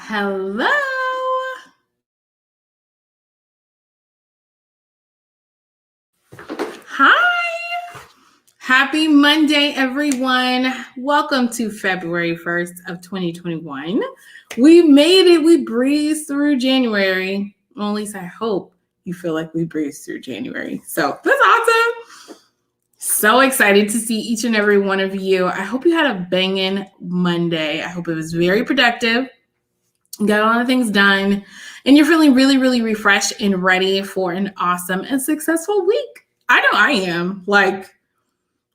Hello. Hi. Happy Monday, everyone. Welcome to February 1st of 2021. We made it. We breezed through January. Well, at least I hope you feel like we breezed through January. So that's awesome. So excited to see each and every one of you. I hope you had a banging Monday. I hope it was very productive. Got a lot of things done, and you're feeling really, really refreshed and ready for an awesome and successful week. I know I am. Like,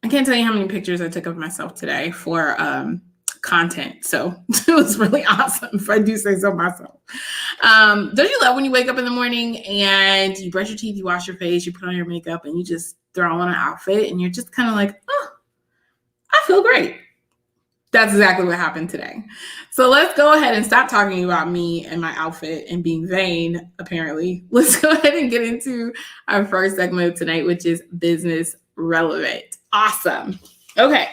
I can't tell you how many pictures I took of myself today for content. So it was really awesome, if I do say so myself. Don't you love when you wake up in the morning and you brush your teeth, you wash your face, you put on your makeup, and you just throw on an outfit, and you're just kind of like, oh, I feel great. That's exactly what happened today. So let's go ahead and stop talking about me and my outfit and being vain, apparently. Let's go ahead and get into our first segment of tonight, which is business relevant. Awesome. Okay.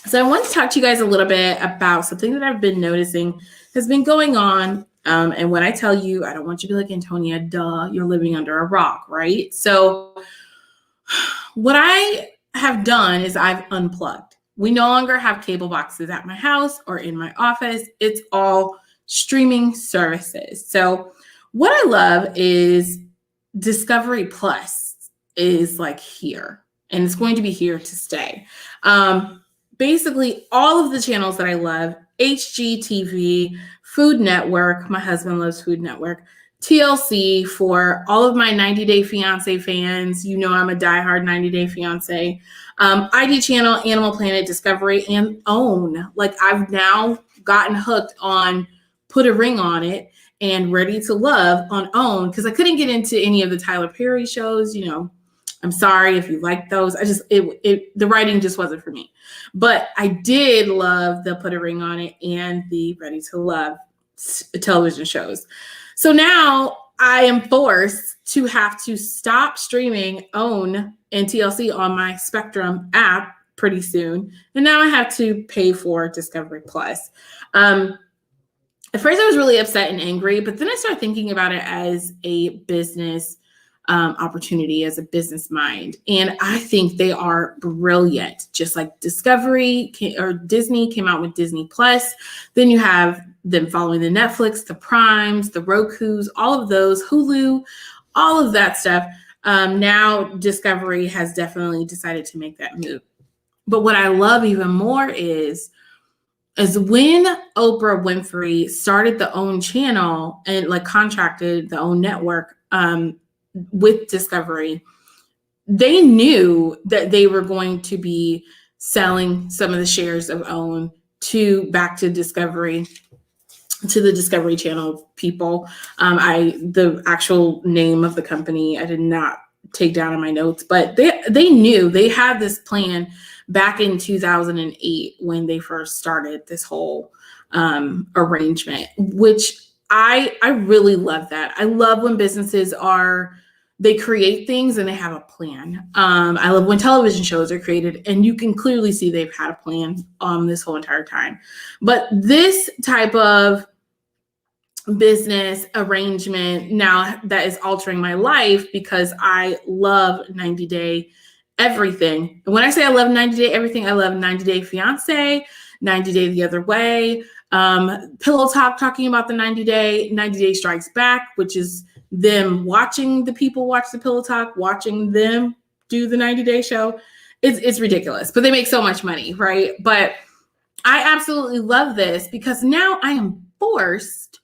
So I want to talk to you guys a little bit about something that I've been noticing has been going on. And when I tell you, I don't want you to be like, Antonia, duh, you're living under a rock, right? So what I have done is I've unplugged. We no longer have cable boxes at my house or in my office. It's all streaming services. So what I love is Discovery Plus is like here, and it's going to be here to stay. Basically, all of the channels that I love, HGTV, Food Network, my husband loves Food Network, TLC for all of my 90 Day Fiance fans. You know I'm a diehard 90 Day Fiance. ID Channel, Animal Planet, Discovery, and OWN. Like, I've now gotten hooked on Put a Ring on It and Ready to Love on OWN because I couldn't get into any of the Tyler Perry shows. You know, I'm sorry if you like those. The writing just wasn't for me. But I did love the Put a Ring on It and the Ready to Love television shows. So now I am forced to have to stop streaming OWN and TLC on my Spectrum app pretty soon. And now I have to pay for Discovery Plus. At first I was really upset and angry, but then I started thinking about it as a business opportunity, as a business mind. And I think they are brilliant. Just like Discovery or Disney came out with Disney Plus. Then you have them following the Netflix, the Primes, the Rokus, all of those, Hulu, all of that stuff. Now Discovery has definitely decided to make that move. But what I love even more is when Oprah Winfrey started the OWN channel and like contracted the OWN network with Discovery, they knew that they were going to be selling some of the shares of OWN back to Discovery, to the Discovery Channel people. The actual name of the company I did not take down in my notes, but they knew they had this plan back in 2008 when they first started this whole arrangement, which I really love that. I love when businesses they create things and they have a plan. I love when television shows are created and you can clearly see they've had a plan this whole entire time. But this type of business arrangement now that is altering my life because I love 90 Day Everything. And when I say I love 90 Day Everything, I love 90 Day Fiance, 90 Day the Other Way, Pillow Talk talking about the 90 Day Strikes Back, which is them watching the people watch the Pillow Talk, watching them do the 90 Day show. It's ridiculous, but they make so much money, right? But I absolutely love this because now I am forced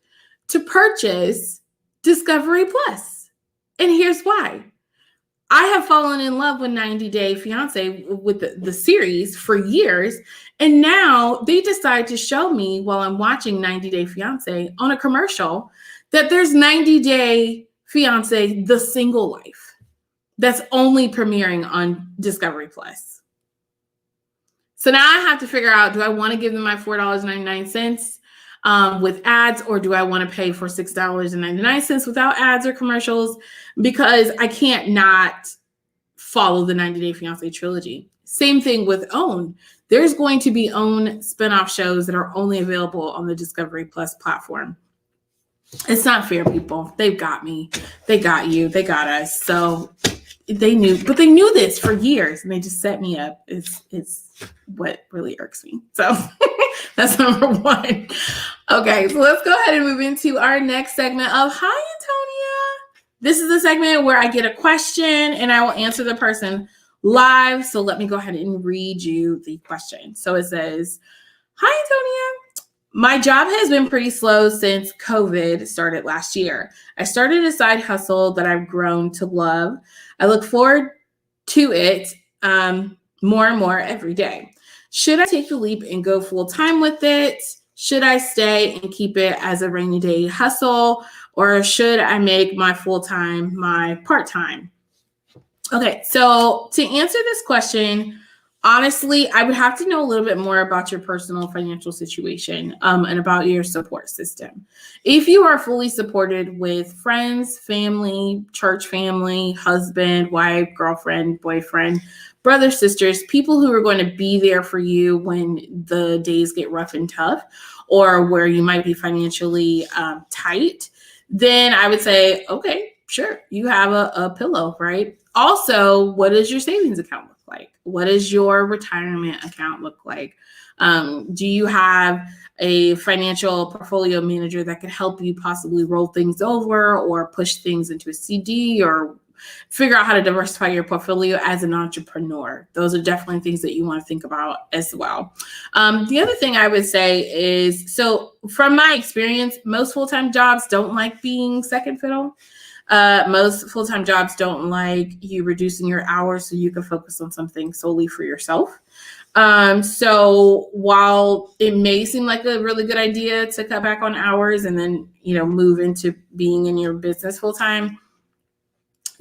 to purchase Discovery Plus. And here's why. I have fallen in love with 90 Day Fiance, with the series for years. And now they decide to show me while I'm watching 90 Day Fiance on a commercial that there's 90 Day Fiance, The Single Life, that's only premiering on Discovery Plus. So now I have to figure out, do I want to give them my $4.99 with ads, or do I want to pay for $6.99 without ads or commercials? Because I can't not follow the 90 Day Fiancé trilogy. Same thing with OWN. There's going to be OWN spinoff shows that are only available on the Discovery Plus platform. It's not fair, people. They've got me. They got you. They got us. So they knew this for years, and they just set me up. It's what really irks me. So that's number one. Okay, so let's go ahead and move into our next segment of Hi, Antonia. This is a segment where I get a question and I will answer the person live. So let me go ahead and read you the question. So it says, Hi, Antonia. My job has been pretty slow since COVID started last year. I started a side hustle that I've grown to love. I look forward to it more and more every day. Should I take the leap and go full time with it? Should I stay and keep it as a rainy day hustle? Or should I make my full time my part time? Okay, so to answer this question, honestly, I would have to know a little bit more about your personal financial situation and about your support system. If you are fully supported with friends, family, church family, husband, wife, girlfriend, boyfriend, brothers, sisters, people who are going to be there for you when the days get rough and tough, or where you might be financially tight, then I would say, okay, sure, you have a pillow, right? Also, what does your savings account look like? What does your retirement account look like? Do you have a financial portfolio manager that could help you possibly roll things over or push things into a CD or figure out how to diversify your portfolio as an entrepreneur? Those are definitely things that you want to think about as well. The other thing I would say is, so from my experience, most full-time jobs don't like being second fiddle. Most full-time jobs don't like you reducing your hours so you can focus on something solely for yourself. So while it may seem like a really good idea to cut back on hours and then, move into being in your business full-time,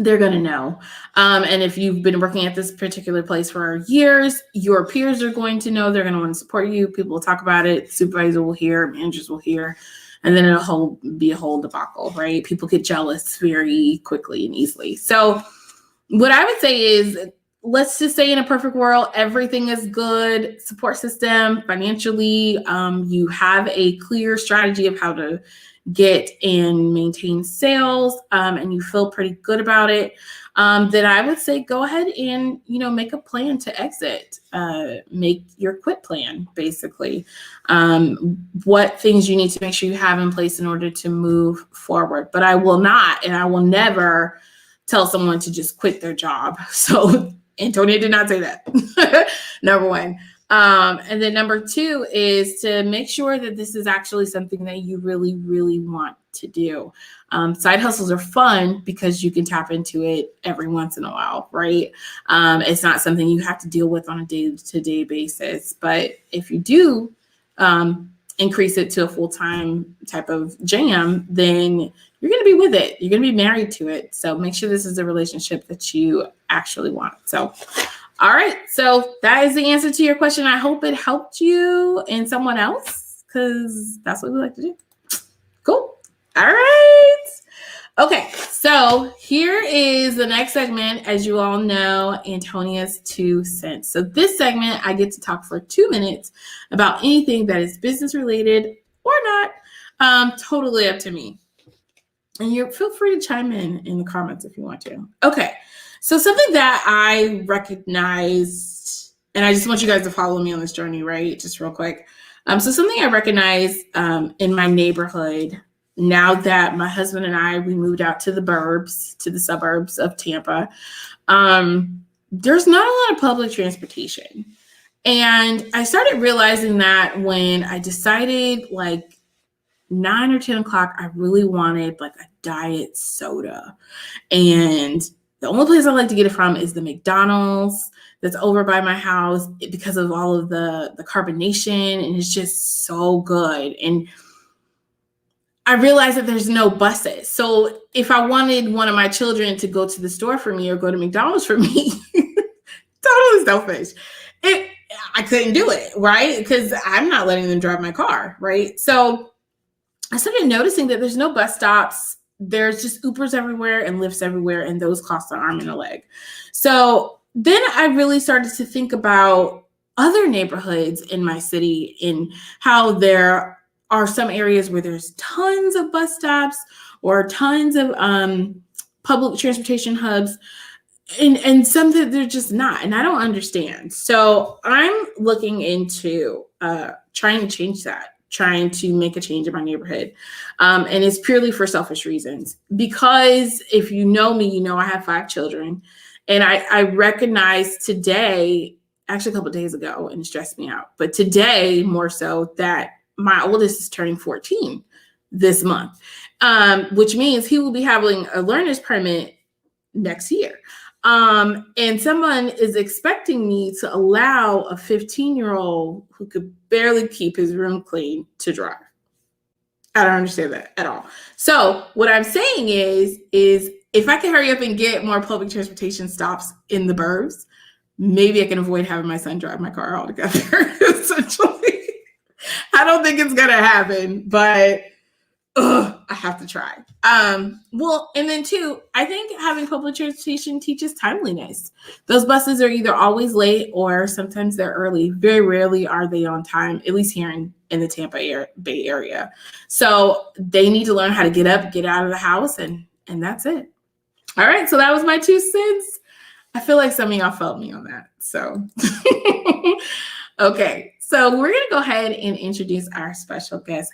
they're going to know. And if you've been working at this particular place for years, your peers are going to know. They're going to want to support you. People will talk about it. Supervisor will hear, managers will hear. And then it'll be a whole debacle, right? People get jealous very quickly and easily. So what I would say is, let's just say in a perfect world, everything is good, support system, financially, you have a clear strategy of how to get and maintain sales, and you feel pretty good about it, then I would say go ahead and, make a plan to exit, make your quit plan, basically. What things you need to make sure you have in place in order to move forward. But I will not, and I will never tell someone to just quit their job. So Antonia did not say that, number one. And then number two is to make sure that this is actually something that you really, really want to do. Side hustles are fun because you can tap into it every once in a while, right? It's not something you have to deal with on a day-to-day basis. But if you do increase it to a full-time type of jam, then you're going to be with it. You're going to be married to it. So make sure this is a relationship that you actually want. So all right, so that is the answer to your question. I hope it helped you and someone else, because that's what we like to do. Cool. All right. Okay, so here is the next segment. As you all know, Antonia's 2 cents. So this segment, I get to talk for 2 minutes about anything that is business related or not. Totally up to me. And you feel free to chime in the comments if you want to. Okay. So something that I recognized, and I just want you guys to follow me on this journey, right? Just real quick. So something I recognize in my neighborhood, now that my husband and we moved out to the suburbs of Tampa, there's not a lot of public transportation. And I started realizing that when I decided 9 or 10 o'clock, I really wanted a diet soda. And the only place I like to get it from is the McDonald's that's over by my house because of all of the carbonation, and it's just so good. And I realized that there's no buses. So if I wanted one of my children to go to the store for me or go to McDonald's for me, totally selfish. I couldn't do it, right? Because I'm not letting them drive my car, right? So I started noticing that there's no bus stops there's just Ubers everywhere and Lyfts everywhere, and those cost an arm and a leg. So then I really started to think about other neighborhoods in my city and how there are some areas where there's tons of bus stops or tons of public transportation hubs, and some that they're just not, and I don't understand. So I'm looking into trying to change that, trying to make a change in my neighborhood, and it's purely for selfish reasons. Because if you know me, you know I have 5 children, and I recognized today, actually a couple of days ago, and it stressed me out, but today more so, that my oldest is turning 14 this month, which means he will be having a learner's permit next year. And someone is expecting me to allow a 15-year-old who could barely keep his room clean to drive. I don't understand that at all. So what I'm saying is if I can hurry up and get more public transportation stops in the burbs, maybe I can avoid having my son drive my car altogether, essentially. I don't think it's going to happen, but I have to try. Well, and then too, I think having public transportation teaches timeliness. Those buses are either always late or sometimes they're early. Very rarely are they on time, at least here in the Tampa Bay area. So they need to learn how to get up, get out of the house, and that's it. All right, so that was my 2 cents. I feel like some of y'all felt me on that. So, okay, so we're going to go ahead and introduce our special guest.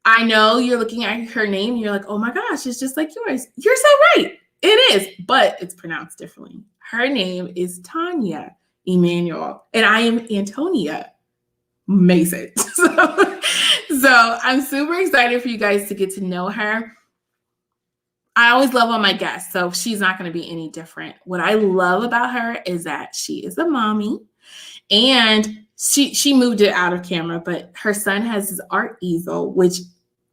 I know you're looking at her name and you're like, oh my gosh, it's just like yours. You're so right. It is, but it's pronounced differently. Her name is Antonia Emmanuel, and I am Antonia Mason. So I'm super excited for you guys to get to know her. I always love all my guests, so she's not going to be any different. What I love about her is that she is a mommy, and she moved it out of camera, but her son has his art easel, which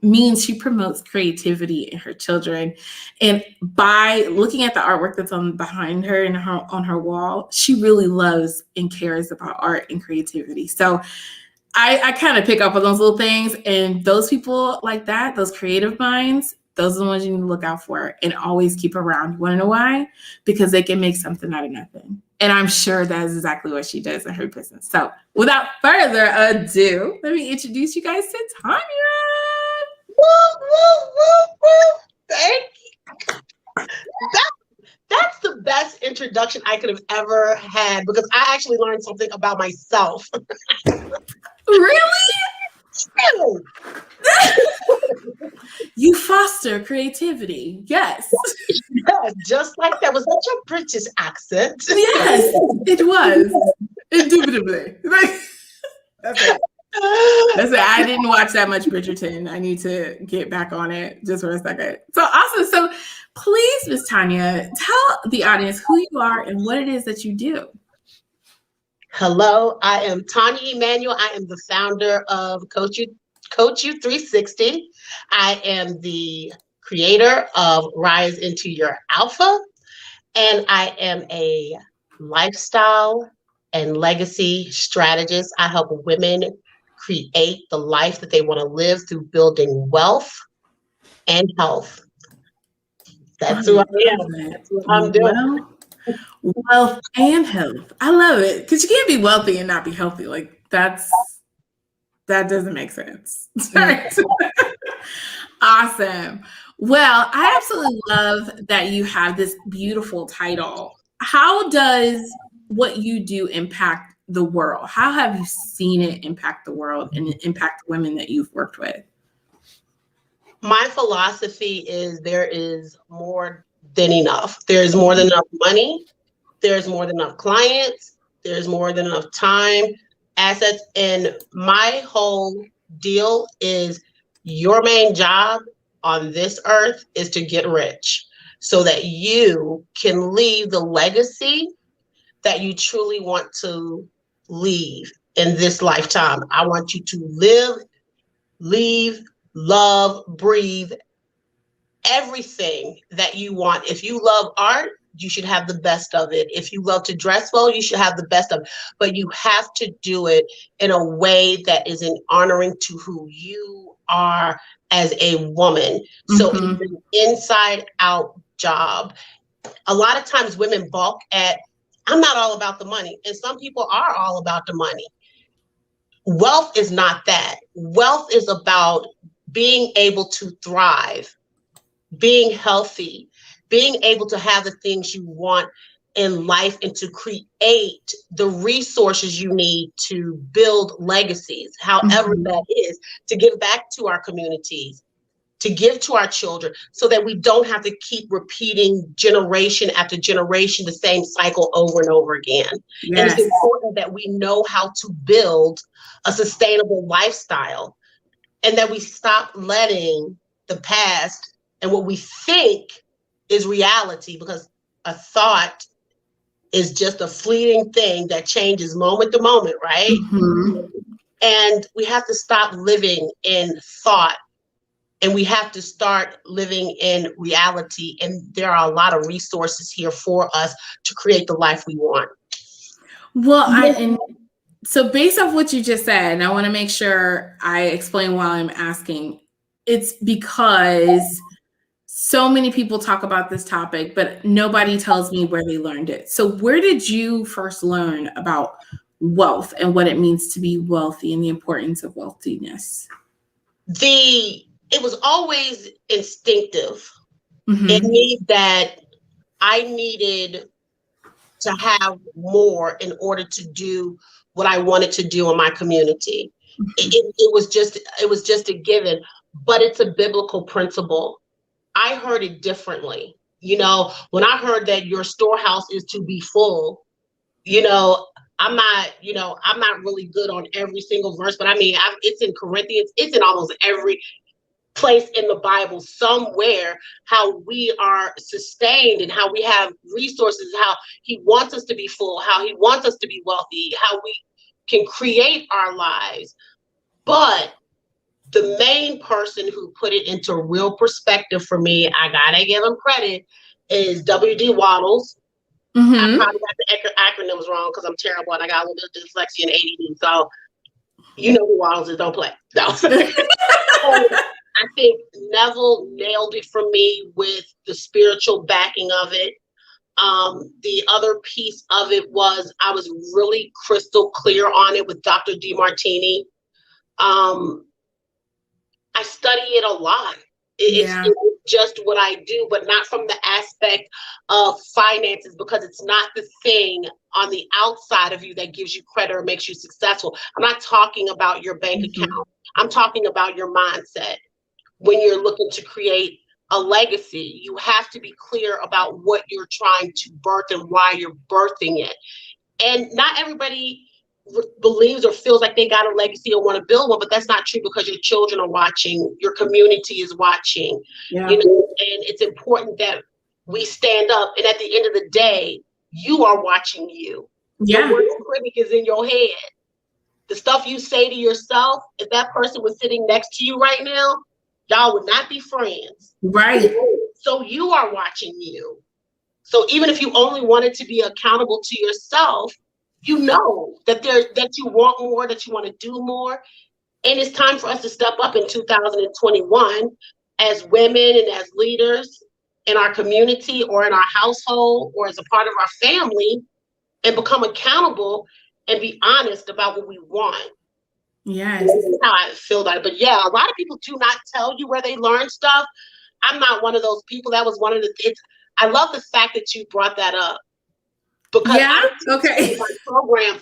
means she promotes creativity in her children. And by looking at the artwork that's on behind her and on her wall, she really loves and cares about art and creativity. So I kind of pick up on those little things, and those people like that, those creative minds, those are the ones you need to look out for and always keep around. You want to know why? Because they can make something out of nothing. And I'm sure that is exactly what she does in her business. So without further ado, let me introduce you guys to Antonia. Woo, woo, woo, woo. Thank you. That's the best introduction I could have ever had, because I actually learned something about myself. Really? You foster creativity. Yes. Yes, just like that. Was that your British accent? Yes, it was. Indubitably. That's it. That's it. I didn't watch that much Bridgerton. I need to get back on it just for a second. So awesome. So please, Ms. Tanya, tell the audience who you are and what it is that you do. Hello, I am Tanya Emmanuel. I am the founder of Coach You 360. I am the creator of Rise Into Your Alpha, and I am a lifestyle and legacy strategist. I help women create the life that they want to live through building wealth and health. That's who I am. That's what I'm doing. Wealth and health. I love it, because you can't be wealthy and not be healthy. Like that doesn't make sense. Awesome. Well, I absolutely love that you have this beautiful title. How does what you do impact the world? How have you seen it impact the world and impact the women that you've worked with? My philosophy is there is more than enough. There's more than enough money. There's more than enough clients. There's more than enough time, assets. And my whole deal is your main job on this earth is to get rich so that you can leave the legacy that you truly want to leave in this lifetime. I want you to live, leave, love, breathe everything that you want. If you love art, you should have the best of it. If you love to dress well, you should have the best of it. But you have to do it in a way that is in honoring to who you are as a woman. So it's an inside out job. A lot of times women balk at, I'm not all about the money. And some people are all about the money. Wealth is not that. Wealth is about being able to thrive, being healthy, being able to have the things you want in life and to create the resources you need to build legacies, however that is, to give back to our communities, to give to our children, so that we don't have to keep repeating generation after generation the same cycle over and over again. Yes. And it's important that we know how to build a sustainable lifestyle, and that we stop letting the past and what we think is reality, because a thought is just a fleeting thing that changes moment to moment, right? And we have to stop living in thought, and we have to start living in reality. And there are a lot of resources here for us to create the life we want. Well, so based off what you just said, and I want to make sure I explain why I'm asking, it's because so many people talk about this topic, but nobody tells me where they learned it. So where did you first learn about wealth and what it means to be wealthy and the importance of wealthiness? It was always instinctive in me that I needed to have more in order to do what I wanted to do in my community. It was just a given, but it's a biblical principle. I heard it differently. You know, when I heard that your storehouse is to be full, you know, I'm not really good on every single verse, but I mean, it's in Corinthians, it's in almost every place in the Bible somewhere, how we are sustained and how we have resources, how he wants us to be full, how he wants us to be wealthy, how we can create our lives. But the main person who put it into real perspective for me, I gotta give him credit, is W.D. Waddles. I probably got the acronyms wrong because I'm terrible and I got a little bit of dyslexia and ADD. So you know who Waddles is, don't play. No. I think Neville nailed it for me with the spiritual backing of it. The other piece of it was I was really crystal clear on it with Dr. DeMartini. I study it a lot. It's just what I do, but not from the aspect of finances, because it's not the thing on the outside of you that gives you credit or makes you successful. I'm not talking about your bank account. I'm talking about your mindset. When you're looking to create a legacy, you have to be clear about what you're trying to birth and why you're birthing it. And not everybody believes or feels like they got a legacy or want to build one, but that's not true, because your children are watching, your community is watching, you know, and it's important that we stand up. And at the end of the day, you are watching you. The worst critic is in your head. The stuff you say to yourself, if that person was sitting next to you right now, y'all would not be friends. Right. So you are watching you. So even if you only wanted to be accountable to yourself, you know that you want more, that you want to do more. And it's time for us to step up in 2021 as women and as leaders in our community or in our household or as a part of our family, and become accountable and be honest about what we want. Yes. This is how I feel about it. But yeah, a lot of people do not tell you where they learn stuff. I'm not one of those people. That was one of the things. I love the fact that you brought that up. Because my programs,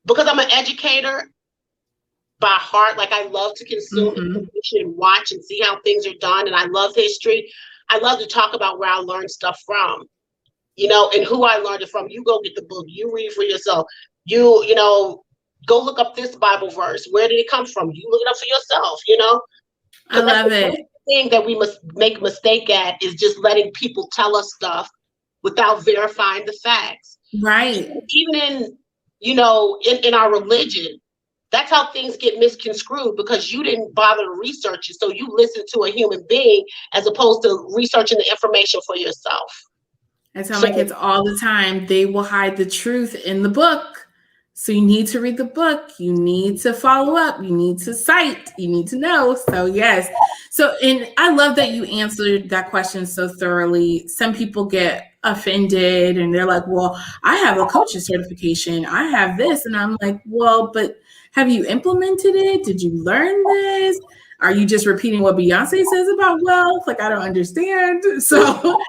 because I'm an educator by heart, like I love to consume information and watch and see how things are done. And I love history. I love to talk about where I learned stuff from, you know, and who I learned it from. You go get the book, you read for yourself. You know, go look up this Bible verse. Where did it come from? You look it up for yourself, you know? I love it. The thing that we must make a mistake at is just letting people tell us stuff without verifying the facts. Right. Even in, you know, in our religion, that's how things get misconstrued, because you didn't bother to research it. So you listen to a human being as opposed to researching the information for yourself. I tell So my kids all the time, they will hide the truth in the book. So you need to read the book. You need to follow up. You need to cite. You need to know. So yes. So, and I love that you answered that question so thoroughly. Some people get offended and they're like, well, I have a coaching certification. I have this. And I'm like, well, but have you implemented it? Did you learn this? Are you just repeating what Beyonce says about wealth? Like, I don't understand. So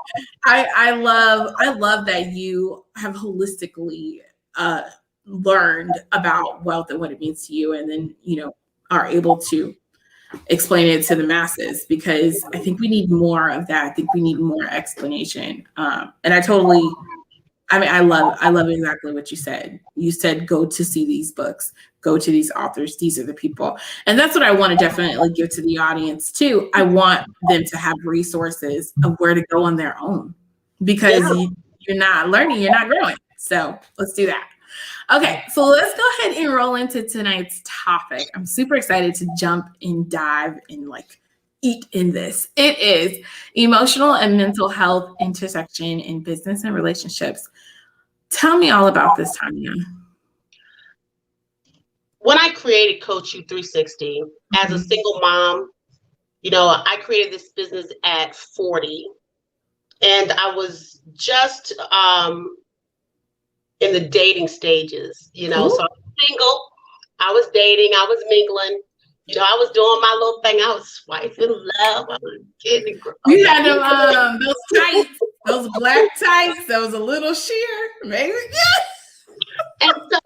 I love that you have holistically uh, learned about wealth and what it means to you, and then are able to explain it to the masses, because I think we need more of that. I think we need more explanation. And I love exactly what you said. You said, go to see these books, go to these authors. These are the people. And that's what I want to definitely give to the audience too. I want them to have resources of where to go on their own, because you're not learning, you're not growing. So let's do that. Okay, so let's go ahead and roll into tonight's topic. I'm super excited to jump and dive and eat in this. It is emotional and mental health intersection in business and relationships. Tell me all about this, Tanya. when I created Coach You 360 as a single mom, I created this business at 40, and I was just in the dating stages, Cool. So I was single, I was dating, I was mingling, I was doing my little thing. I was swiping love, I was getting You had them those tights, those black tights, that was a little sheer, maybe. And so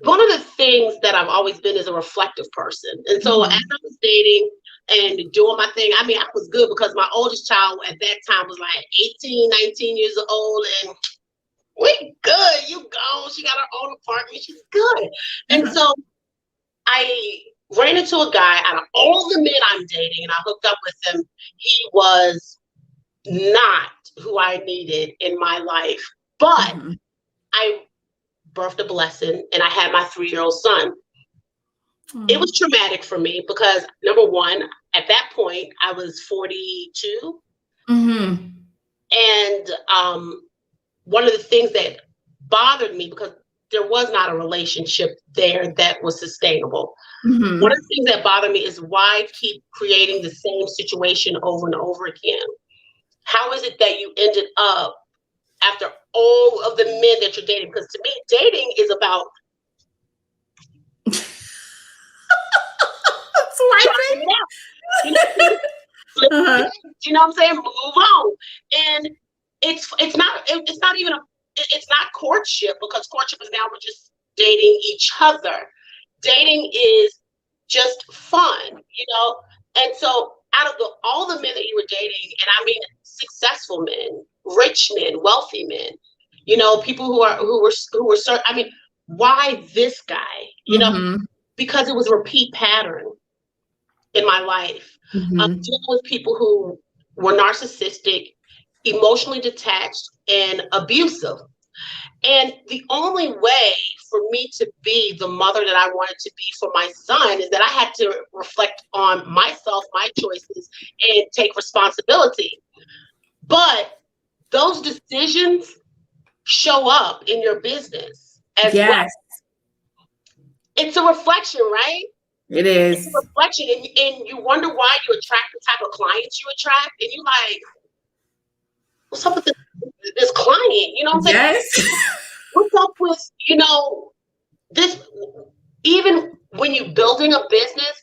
one of the things that I've always been is a reflective person. And so as I was dating and doing my thing, I was good because my oldest child at that time was like 18, 19 years old, and we good. You gone. She got her own apartment. She's good. And so I ran into a guy. Out of all the men I'm dating, and I hooked up with him, he was not who I needed in my life. But I birthed a blessing, and I had my 3-year-old son. It was traumatic for me because, number one, at that point, I was 42. And one of the things that bothered me, because there was not a relationship there that was sustainable. One of the things that bothered me is, why keep creating the same situation over and over again? How is it that you ended up, after all of the men that you're dating? Because to me, dating is about swiping. You know what I'm saying? Move on. And it's not even it's not courtship, because courtship is now we're just dating each other. Dating is just fun, And so out of all the men that you were dating, and I mean successful men, rich men, wealthy men, people who were I mean, why this guy? Because it was a repeat pattern in my life. Dealing with people who were narcissistic, emotionally detached, and abusive. And the only way for me to be the mother that I wanted to be for my son is that I had to reflect on myself, my choices, and take responsibility. But those decisions show up in your business as well. It's a reflection, right? It is. It's a reflection, and you wonder why you attract the type of clients you attract, and you like, what's up with this client? You know what I'm saying? Yes. What's up with, this? Even when you're building a business,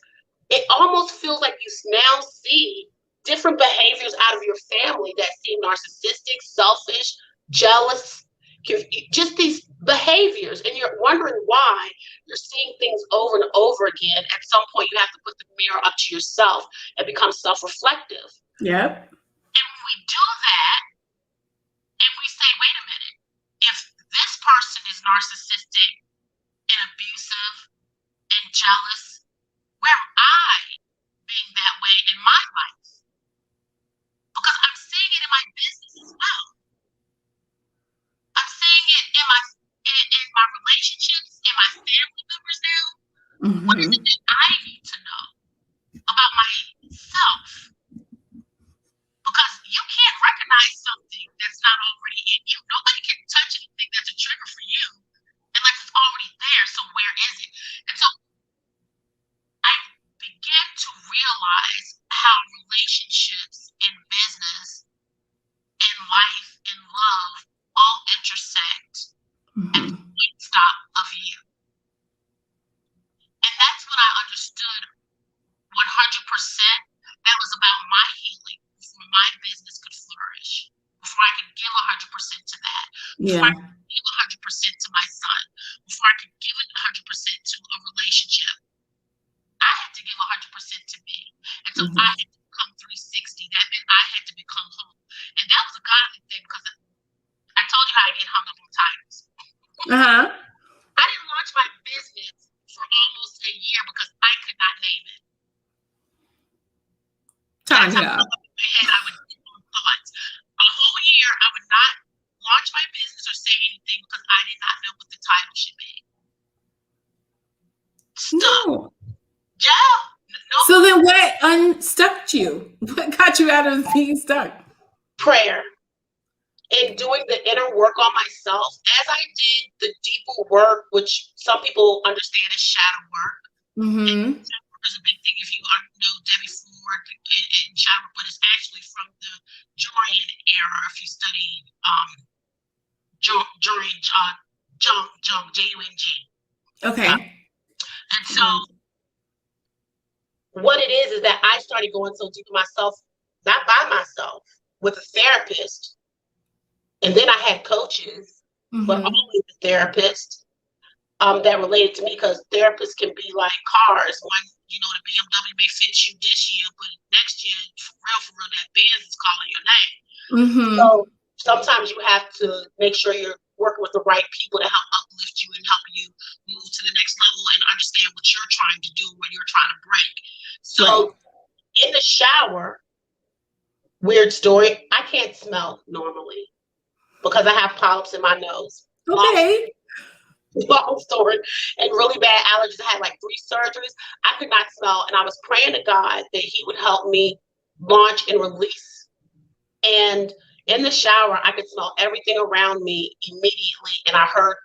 it almost feels like you now see different behaviors out of your family that seem narcissistic, selfish, jealous, just these behaviors, and you're wondering why you're seeing things over and over again. At some point, you have to put the mirror up to yourself and become self-reflective. Yep. And when we do that, and we say, wait a minute, if this person is narcissistic and abusive and jealous, where am I being that way in my life? Because I'm seeing it in my business as well. I'm seeing it in my relationships, in my family members now. What is it that I need to know about myself? Because you can't recognize something that's not before I could give 100% to my son, before I could give it 100% to a relationship, I had to give 100% to me. And so I had to become 360. That meant I had to become whole. And that was a godly thing because I told you how I get hung up on titles. I didn't launch my business for almost a year because I could not name it. Tanya. I would thoughts. A whole year, I would not launch my business or say anything because I did not know what the title should be. Stuck. No. Yeah. No. So then what unstuck you? What got you out of being stuck? Prayer. And doing the inner work on myself. As I did the deeper work, which some people understand as shadow work. Mm-hmm. Is a big thing if you know Debbie Ford and shadow, but it's actually from the Jorian era. If you study Jung, J-U-N-G. Okay. And so what it is that I started going so deep in myself, not by myself, with a therapist. And then I had coaches, but always a therapist that related to me, because therapists can be like cars. One, the BMW may fit you this year, but next year, for real, that Benz is calling your name. So sometimes you have to make sure you're working with the right people to help uplift you and help you move to the next level and understand what you're trying to do, what you're trying to break. So in the shower, weird story, I can't smell normally because I have polyps in my nose. Okay. Long story, and really bad allergies. I had like 3 surgeries. I could not smell, and I was praying to God that He would help me launch and release. And in the shower, I could smell everything around me immediately, and I heard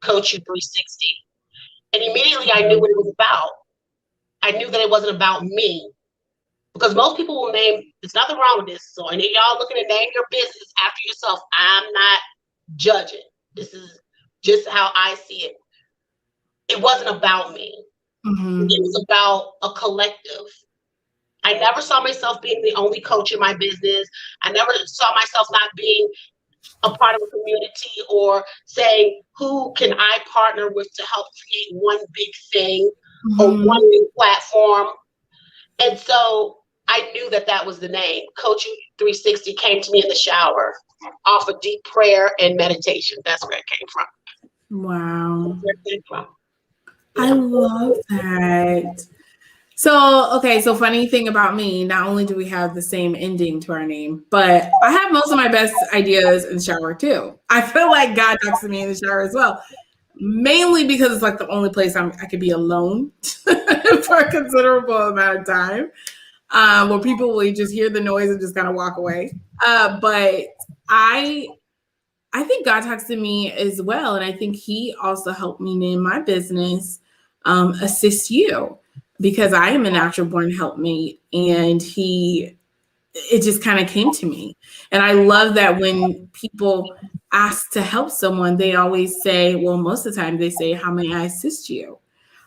Coach You 360. And immediately I knew what it was about. I knew that it wasn't about me, because most people will name, there's nothing wrong with this. So, and if y'all looking to name your business after yourself, I'm not judging. This is just how I see it. It wasn't about me. It was about a collective. I never saw myself being the only coach in my business. I never saw myself not being a part of a community or saying, who can I partner with to help create one big thing or one new platform? And so I knew that was the name. Coach You 360 came to me in the shower off of deep prayer and meditation. That's where it came from. Wow. I love that. So funny thing about me, not only do we have the same ending to our name, but I have most of my best ideas in the shower too. I feel like God talks to me in the shower as well, mainly because it's like the only place I could be alone for a considerable amount of time, where people will just hear the noise and just kind of walk away. But I think God talks to me as well. And I think He also helped me name my business, Assist You, because I am a natural born helpmate, and it just kind of came to me. And I love that when people ask to help someone, they always say, well, most of the time they say, how may I assist you?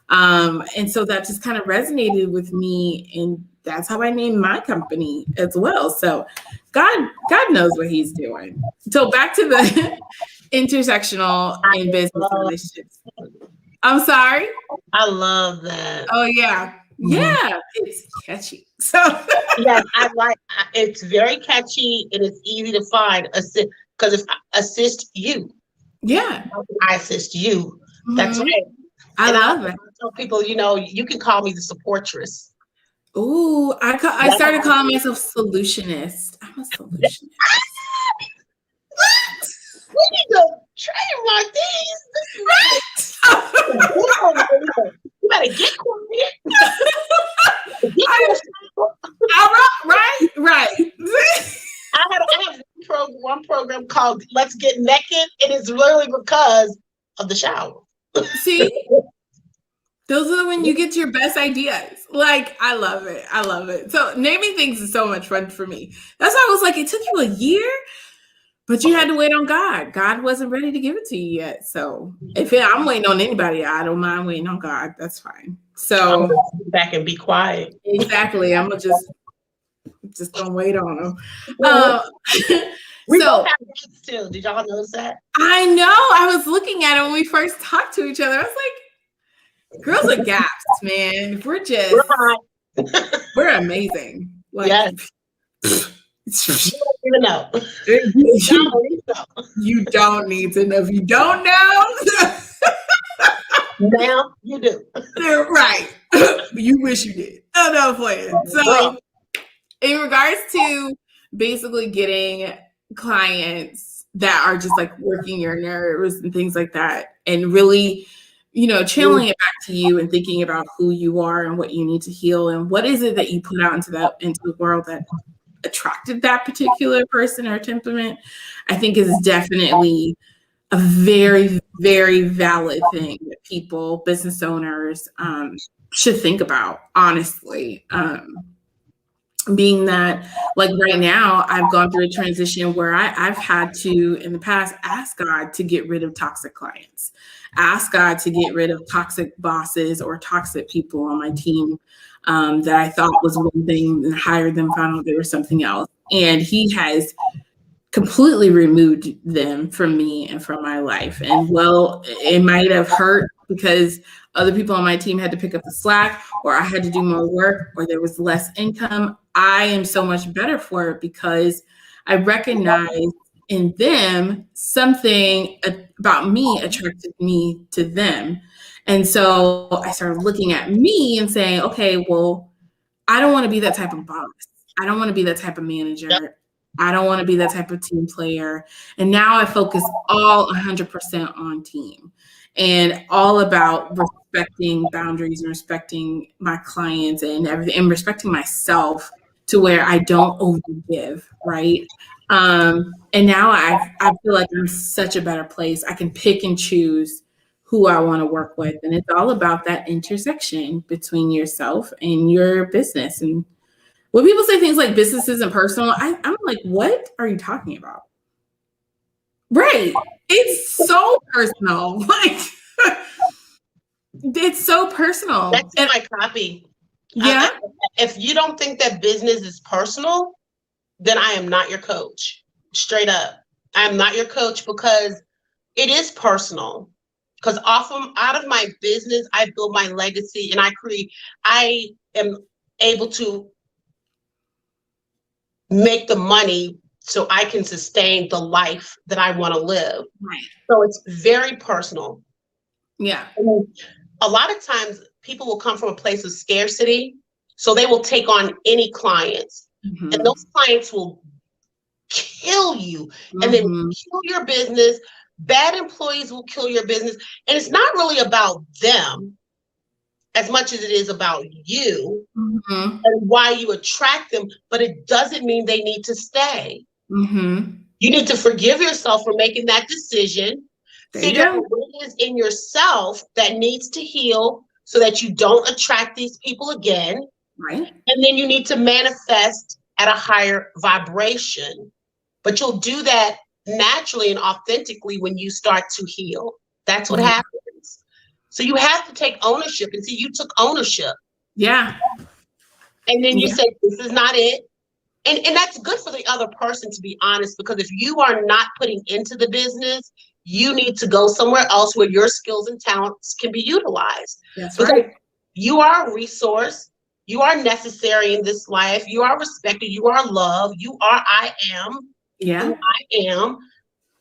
And so that just kind of resonated with me, and that's how I named my company as well. So God knows what He's doing. So back to the intersectional in business relationships. I'm sorry. I love that. Oh yeah. Yeah, it's catchy. So yes, it's very catchy and it's easy to find. Because if I assist you, I assist you. That's right. I love it. I tell people, you can call me the supportress. Ooh, I started calling myself solutionist. I'm a solutionist. We need to trademark these. You better get quiet. Right. I have one program called Let's Get Naked. It is literally because of the shower. See? Those are when you get your best ideas. Like, I love it. So naming things is so much fun for me. That's why I was like, it took you a year, but you had to wait on God. God wasn't ready to give it to you yet. So if I'm waiting on anybody, I don't mind waiting on God. That's fine. So sit back and be quiet. Exactly. I'm gonna just gonna wait on them. We So both have gaps too. Did y'all notice that? I know. I was looking at it when we first talked to each other. I was like, girls are gaps, man. We're amazing. Like, yes. You don't even know. You don't need to know. If you don't know, now you do. Right. You wish you did. Oh, no, playing. So, in regards to basically getting clients that are just like working your nerves and things like that, and really, channeling it back to you and thinking about who you are and what you need to heal and what is it that you put out into the world that attracted that particular person or temperament, I think is definitely a very, very valid thing that people, business owners, should think about, honestly. Being that, like right now, I've gone through a transition where I've had to, in the past, ask God to get rid of toxic clients, ask God to get rid of toxic bosses or toxic people on my team that I thought was one thing and hired them, found out they were something else. And He has completely removed them from me and from my life. And well, it might have hurt because other people on my team had to pick up the slack, or I had to do more work, or there was less income. I am so much better for it because I recognize in them something about me attracted me to them. And so I started looking at me and saying, okay, well, I don't want to be that type of boss. I don't want to be that type of manager. I don't want to be that type of team player. And now I focus all 100% on team and all about respecting boundaries and respecting my clients and everything, and respecting myself to where I don't overgive, right? And now I feel like I'm such a better place. I can pick and choose who I want to work with. And it's all about that intersection between yourself and your business. And when people say things like business isn't personal, I'm like, what are you talking about? Right. It's so personal. Like, it's so personal. That's in my copy. Yeah. If you don't think that business is personal, then I am not your coach. Straight up. I am not your coach because it is personal. Because out of my business, I build my legacy and I am able to make the money so I can sustain the life that I want to live. Right. So it's very personal. Yeah. And a lot of times people will come from a place of scarcity, so they will take on any clients. Mm-hmm. And those clients will kill you and then kill your business. Bad employees will kill your business. And it's not really about them as much as it is about you and why you attract them, but it doesn't mean they need to stay. You need to forgive yourself for making that decision. Figure out what it is in yourself that needs to heal so that you don't attract these people again. Right. And then you need to manifest at a higher vibration. But you'll do that naturally and authentically when you start to heal. That's what happens. So you have to take ownership. And see, you took ownership. Yeah. And then you said, this is not it. And that's good for the other person, to be honest, because if you are not putting into the business, you need to go somewhere else where your skills and talents can be utilized. That's because right. You are a resource. You are necessary in this life. You are respected. You are loved. You are, I am who I am.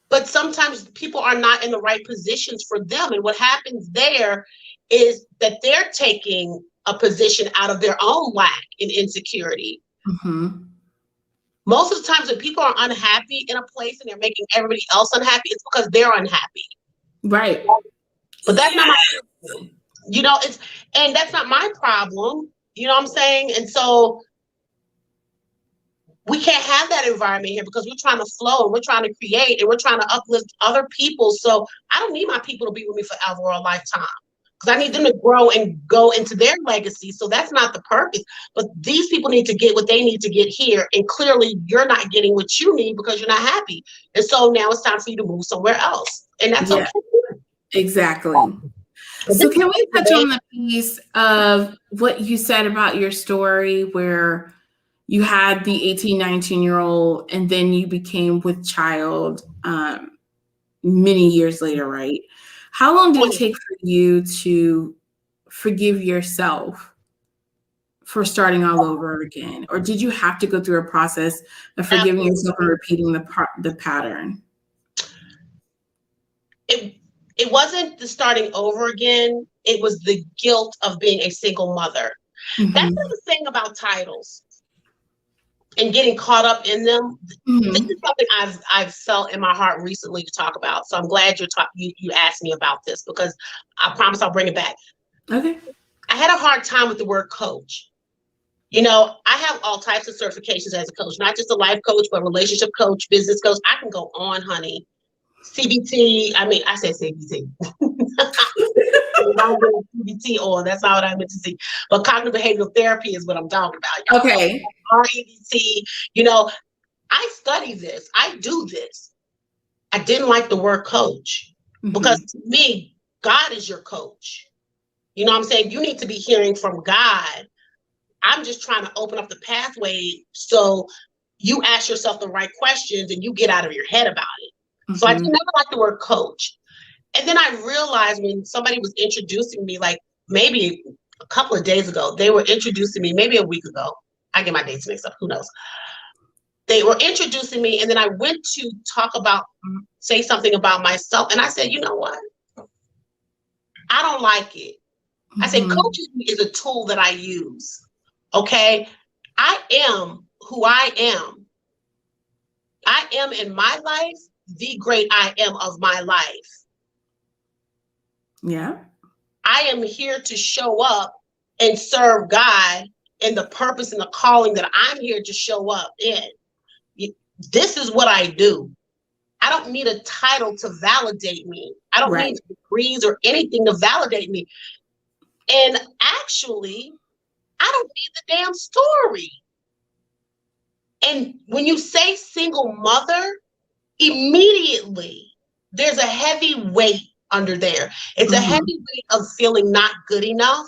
But sometimes people are not in the right positions for them. And what happens there is that they're taking a position out of their own lack and insecurity. Most of the times when people are unhappy in a place and they're making everybody else unhappy, it's because they're unhappy. Right. But that's not my problem. And that's not my problem. You know what I'm saying? And so we can't have that environment here because we're trying to flow and we're trying to create and we're trying to uplift other people. So I don't need my people to be with me forever or a lifetime because I need them to grow and go into their legacy. So that's not the purpose. But these people need to get what they need to get here. And clearly you're not getting what you need because you're not happy. And so now it's time for you to move somewhere else. And that's okay. Exactly. So can we touch on the piece of what you said about your story where you had the 18, 19-year-old, and then you became with child many years later, right? How long did it take for you to forgive yourself for starting all over again? Or did you have to go through a process of forgiving yourself and repeating the pattern? It wasn't the starting over again. It was the guilt of being a single mother. Mm-hmm. That's the thing about titles and getting caught up in them. Mm-hmm. This is something I've felt in my heart recently to talk about. So I'm glad you asked me about this, because I promise I'll bring it back. Okay. I had a hard time with the word coach. You know, I have all types of certifications as a coach, not just a life coach, but relationship coach, business coach. I can go on, honey. CBT. I mean, I said CBT. CBT, or that's not what I meant to say. But cognitive behavioral therapy is what I'm talking about. Okay. REBT. You know, I study this. I do this. I didn't like the word coach, because to me, God is your coach. You know what I'm saying? You need to be hearing from God. I'm just trying to open up the pathway so you ask yourself the right questions and you get out of your head about it. So I never liked the word coach. And then I realized when somebody was introducing me, like maybe a couple of days ago, they were introducing me, maybe a week ago. I get my dates mixed up, who knows? They were introducing me, and then I went to say something about myself. And I said, you know what? I don't like it. I said, coaching is a tool that I use. Okay. I am who I am. I am in my life the great I am of my life. Yeah. I am here to show up and serve God in the purpose and the calling that I'm here to show up in. This is what I do. I don't need a title to validate me. I don't need degrees or anything to validate me. And actually, I don't need the damn story. And when you say single mother, immediately there's a heavy weight under there. It's a heavy weight of feeling not good enough,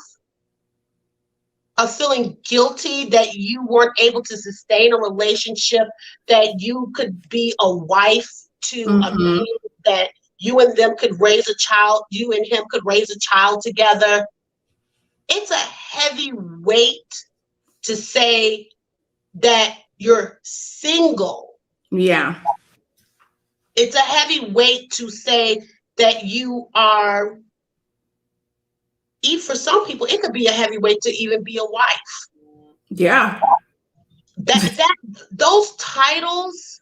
of feeling guilty that you weren't able to sustain a relationship, that you could be a wife to a man, that you and them could raise a child, you and him could raise a child together. It's a heavy weight to say that you're single. Yeah. It's a heavy weight to say that you are, for some people, it could be a heavy weight to even be a wife. Yeah. Those titles,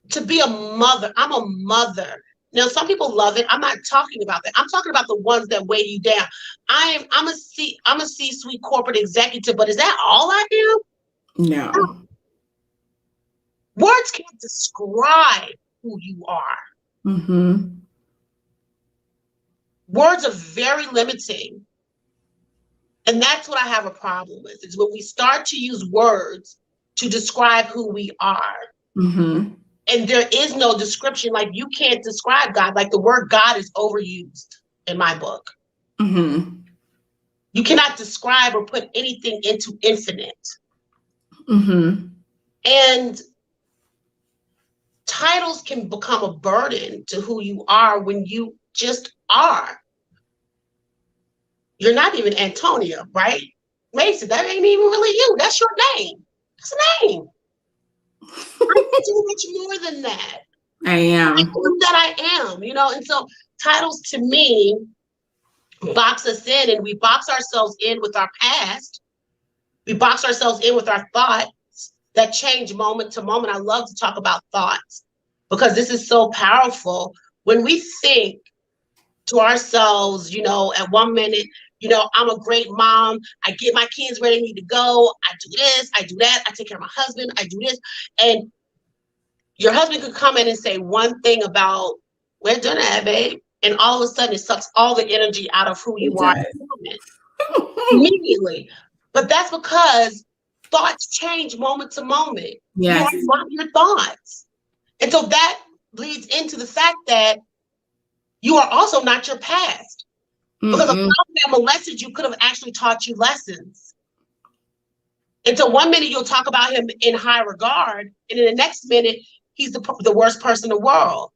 to be a mother, I'm a mother. Now, some people love it. I'm not talking about that. I'm talking about the ones that weigh you down. I'm a C-suite corporate executive, but is that all I am? No. Words can't describe who you are. Words are very limiting. And that's what I have a problem with, is when we start to use words to describe who we are. And there is no description. Like, you can't describe God. Like, the word God is overused in my book. You cannot describe or put anything into infinite. And titles can become a burden to who you are when you just are. You're not even Antonia, right? Mason, that ain't even really you. That's your name. That's a name. I'm so much more than that. I am. That I am, you know? And so titles, to me, box us in, and we box ourselves in with our past. We box ourselves in with our thoughts that change moment to moment. I love to talk about thoughts because this is so powerful. When we think to ourselves, you know, at 1 minute, you know, I'm a great mom. I get my kids where they need to go. I do this, I do that. I take care of my husband. I do this. And your husband could come in and say one thing about, we're doing that, babe. And all of a sudden it sucks all the energy out of who you are immediately. But that's because thoughts change moment to moment. Yes. You are not your thoughts. And so that leads into the fact that you are also not your past. Because a father that molested you could have actually taught you lessons. And so 1 minute you'll talk about him in high regard, and in the next minute, he's the worst person in the world.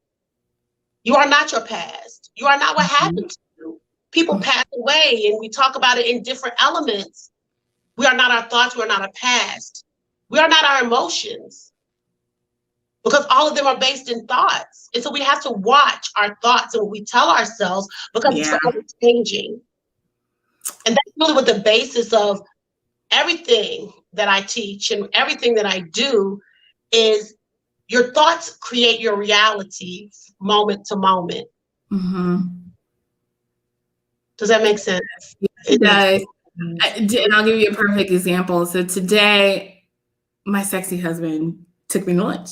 You are not your past. You are not what happened to you. People pass away, and we talk about it in different elements. We are not our thoughts. We are not our past. We are not our emotions, because all of them are based in thoughts. And so we have to watch our thoughts and what we tell ourselves, because it's forever changing. And that's really what the basis of everything that I teach and everything that I do is your thoughts create your reality moment to moment. Mm-hmm. Does that make sense? It does. And I'll give you a perfect example. So today, my sexy husband took me to lunch.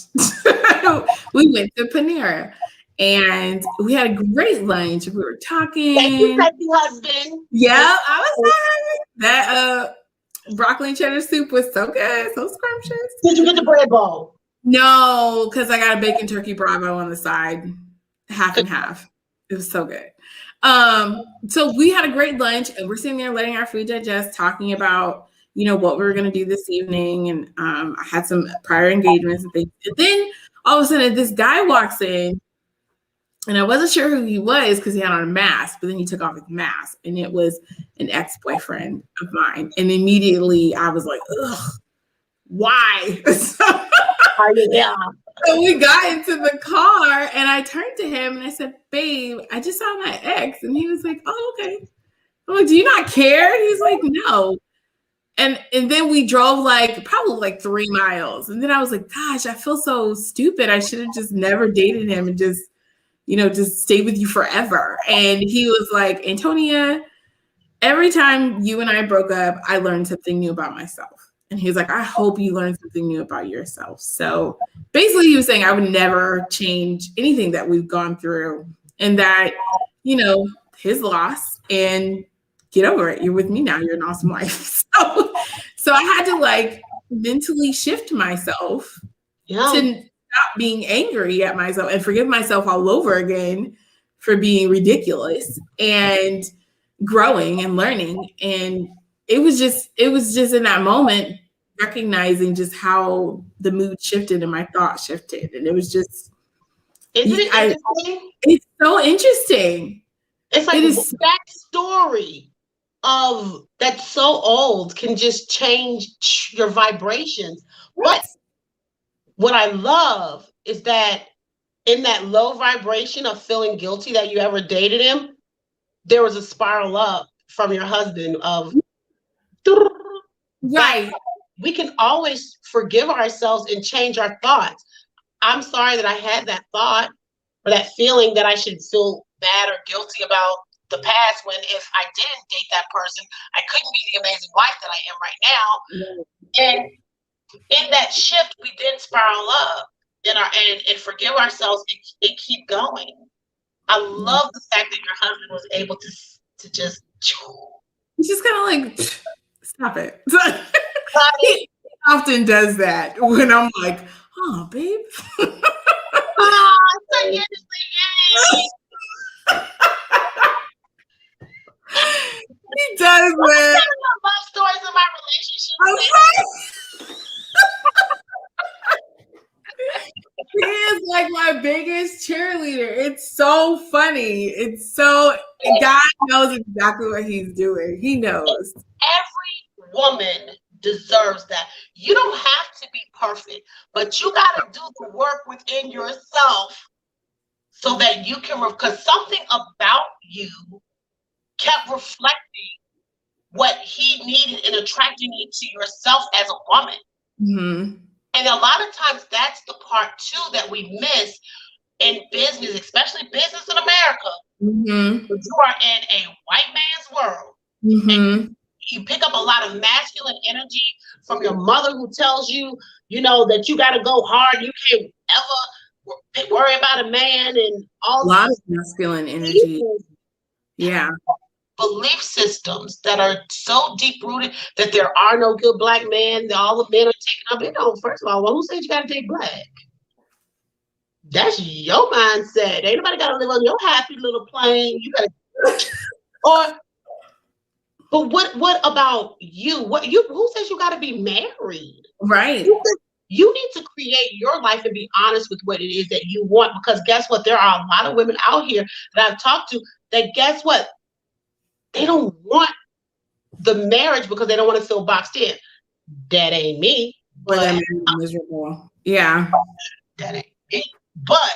We went to Panera and we had a great lunch. We were talking. Thank you, sexy husband. Yeah, I was sorry. That broccoli and cheddar soup was so good, so scrumptious. Did you get the bread bowl? No, because I got a bacon turkey bravo on the side, half and half. It was so good. So we had a great lunch, and we're sitting there letting our food digest, talking about, you know, what we were going to do this evening. And I had some prior engagements and things. And then all of a sudden, this guy walks in, and I wasn't sure who he was because he had on a mask, but then he took off his mask, and it was an ex-boyfriend of mine. And immediately I was like, ugh, why? So we got into the car, and I turned to him and I said, babe, I just saw my ex. And he was like, oh, okay. I'm like, do you not care? And he's like, no. And then we drove probably 3 miles. And then I was like, gosh, I feel so stupid. I should have just never dated him and just, you know, just stay with you forever. And he was like, Antonia, every time you and I broke up, I learned something new about myself. And he was like, I hope you learned something new about yourself. So basically he was saying I would never change anything that we've gone through, and that, you know, his loss, and get over it. You're with me now. You're an awesome wife. So I had to mentally shift myself to stop being angry at myself and forgive myself all over again for being ridiculous and growing and learning. And it was just in that moment recognizing just how the mood shifted and my thoughts shifted. And it was just, isn't it interesting? It's so interesting. It's like that story of that's so old can just change your vibrations. But what I love is that in that low vibration of feeling guilty that you ever dated him, there was a spiral up from your husband of right. We can always forgive ourselves and change our thoughts. I'm sorry that I had that thought or that feeling that I should feel bad or guilty about the past, when if I didn't date that person, I couldn't be the amazing wife that I am right now. And in that shift, we then spiral up and forgive ourselves and keep going. I love the fact that your husband was able to just. He's just kind of like, stop it. He often does that when I'm like, oh, babe. Oh, so yay. He does that. Love stories in my relationship. Okay. He is like my biggest cheerleader. It's so funny. God knows exactly what he's doing. He knows. Every woman deserves that. You don't have to be perfect, but you got to do the work within yourself so that you can, because something about you kept reflecting what he needed and attracting you to yourself as a woman. Mm-hmm. And a lot of times that's the part too that we miss in business, especially business in America. Mm-hmm. You are in a white man's world. Mm-hmm. And you pick up a lot of masculine energy from your mother, who tells you, you know, that you got to go hard. You can't ever worry about a man and all. A lot of masculine energy. Yeah. Belief systems that are so deep rooted that there are no good black men. All the men are taken up. You know, first of all, who said you got to date black? That's your mindset. Ain't nobody got to live on your happy little plane. You got to, or But what about you? Who says you got to be married? Right. You need to create your life and be honest with what it is that you want. Because guess what? There are a lot of women out here that I've talked to that guess what? They don't want the marriage because they don't want to feel boxed in. That ain't me. Or But they're miserable. Yeah. that ain't me. But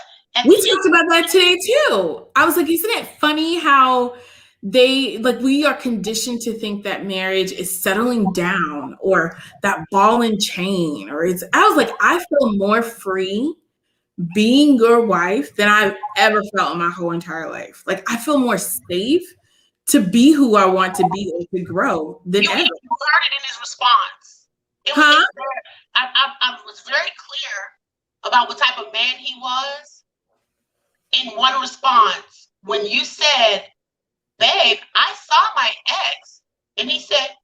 We talked about that today too. I was like, isn't it funny how we are conditioned to think that marriage is settling down or that ball and chain, I was like, I feel more free being your wife than I've ever felt in my whole entire life. Like, I feel more safe to be who I want to be or to grow than ever. You heard it in his response. I was very clear about what type of man he was in one response when you said, babe, I saw my ex, and he said,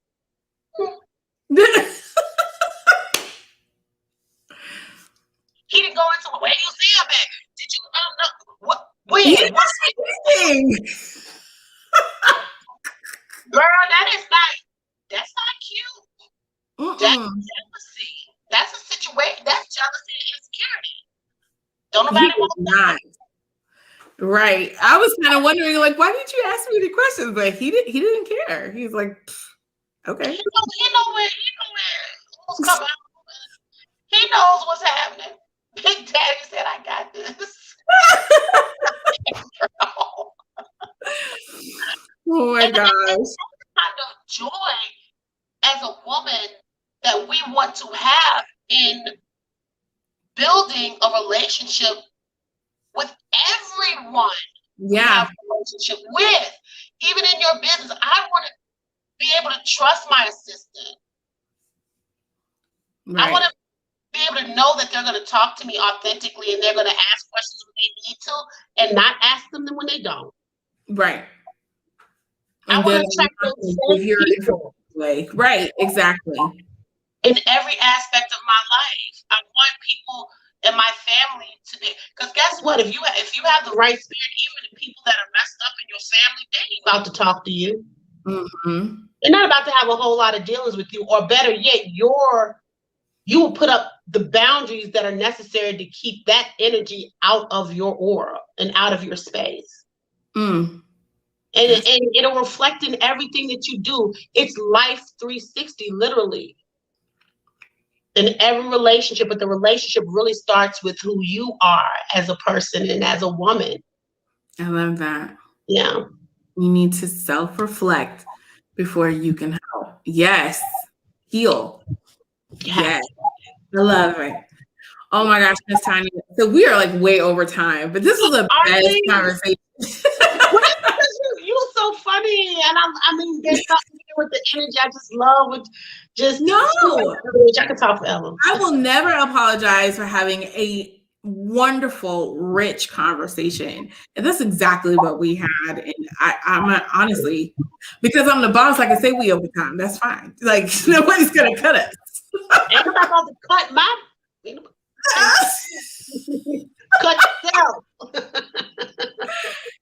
he didn't go into where you see him at. Did you know what? When? He didn't say anything. Girl, that's not cute. That's jealousy. That's a situation. That's jealousy and insecurity. Don't nobody want that. Right. I was kind of wondering, like, why didn't you ask me the questions? But he didn't care. He's like, okay. He know where who's coming. He knows what's happening. Big Daddy said, I got this. Oh my gosh. Kind of joy as a woman that we want to have in building a relationship with everyone. Yeah. You have a relationship with. Even in your business, I want to be able to trust my assistant. Right. I want to be able to know that they're going to talk to me authentically and they're going to ask questions when they need to and not ask them when they don't. Right. I want to attract those people. Right, exactly. In every aspect of my life, I want people in my family to be, because guess what? If you have the right spirit, even the people that are messed up in your family, they ain't about to talk to you. Mm-hmm. They're not about to have a whole lot of dealings with you, or better yet, you will put up the boundaries that are necessary to keep that energy out of your aura and out of your space. And it'll reflect in everything that you do. It's life 360, literally. In every relationship, but the relationship really starts with who you are as a person and as a woman. I love that. Yeah. You need to self-reflect before you can help. Yes. Heal. Yes. I love it. Oh my gosh, Miss Tanya. So we are like way over time, but this is the best conversation. You're so funny, and I mean, there's something with the energy. I just love with just no. I can talk forever. I will never apologize for having a wonderful, rich conversation, and that's exactly what we had. And I'm honestly, because I'm the boss, I can say we over time. That's fine. Like nobody's gonna cut us. Ain't nobody about to cut my. Cut yourself.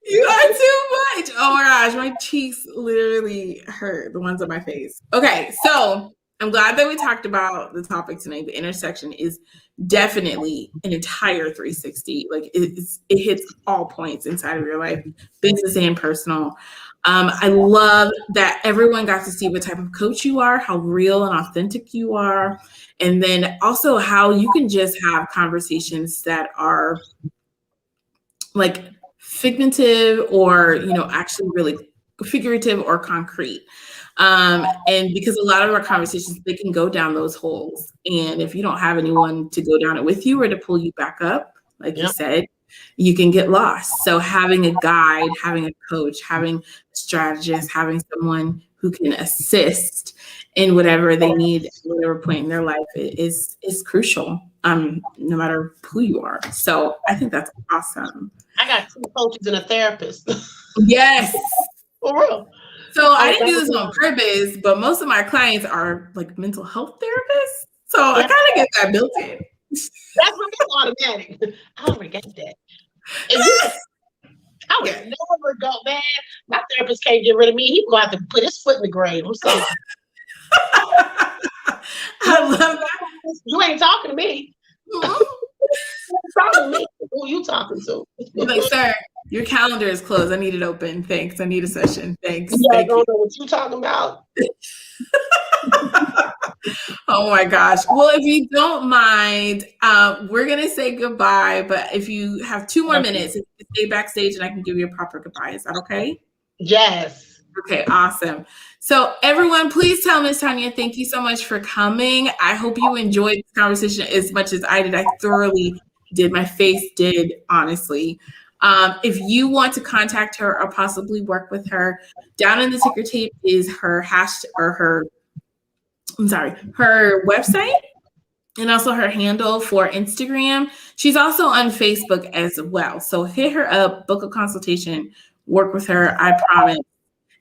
You are too much. Oh my gosh, my cheeks literally hurt, the ones on my face. Okay, so I'm glad that we talked about the topic tonight. The intersection is definitely an entire 360. Like it hits all points inside of your life, business and personal. I love that everyone got to see what type of coach you are, how real and authentic you are, and then also how you can just have conversations that are like figurative or, actually really figurative or concrete. And because a lot of our conversations, they can go down those holes. And if you don't have anyone to go down it with you or to pull you back up, like you said, you can get lost. So having a guide, having a coach, having a strategist, having someone who can assist in whatever they need at whatever point in their life is crucial, no matter who you are. So I think that's awesome. I got 2 coaches and a therapist. Yes. For real. So I didn't do this on purpose, but most of my clients are like mental health therapists. So I kind of get that built in. That's automatic. I already got that. I would never go, man. My therapist can't get rid of me. He's going to have to put his foot in the grave. I'm so. I love that. You ain't talking to me. Mm-hmm. You ain't talking to me. Who you talking to? Like, sir, your calendar is closed. I need it open. Thanks. I need a session. Thanks. Yeah, Thank I don't you. know what you talking about. Oh my gosh. Well, if you don't mind, we're going to say goodbye. But if you have 2 more minutes, you can stay backstage and I can give you a proper goodbye. Is that okay? Yes. Okay, awesome. So everyone, please tell Miss Tanya, thank you so much for coming. I hope you enjoyed this conversation as much as I did. I thoroughly did. My face did, honestly. If you want to contact her or possibly work with her, down in the ticker tape is her her website and also her handle for Instagram. She's also on Facebook as well. So hit her up, book a consultation, work with her. I promise.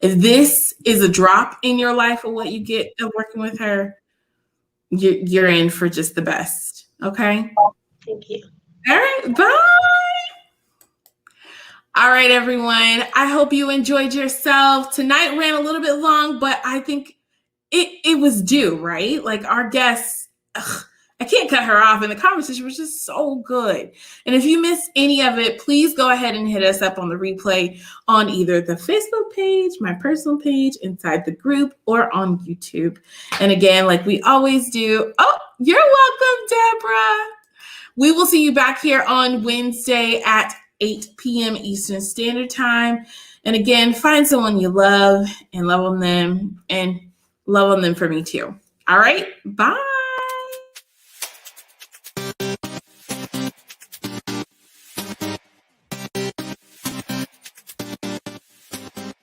If this is a drop in your life of what you get of working with her, you're in for just the best. Okay? Thank you. All right. Bye. All right, everyone. I hope you enjoyed yourself. Tonight ran a little bit long, but I think it was due, right? Like our guests, I can't cut her off, and the conversation was just so good. And if you missed any of it, please go ahead and hit us up on the replay on either the Facebook page, my personal page, inside the group, or on YouTube. And again, like we always do, oh, you're welcome, Deborah. We will see you back here on Wednesday at 8 p.m. Eastern Standard Time. And again, find someone you love and love on them, and love on them for me too. All right, bye.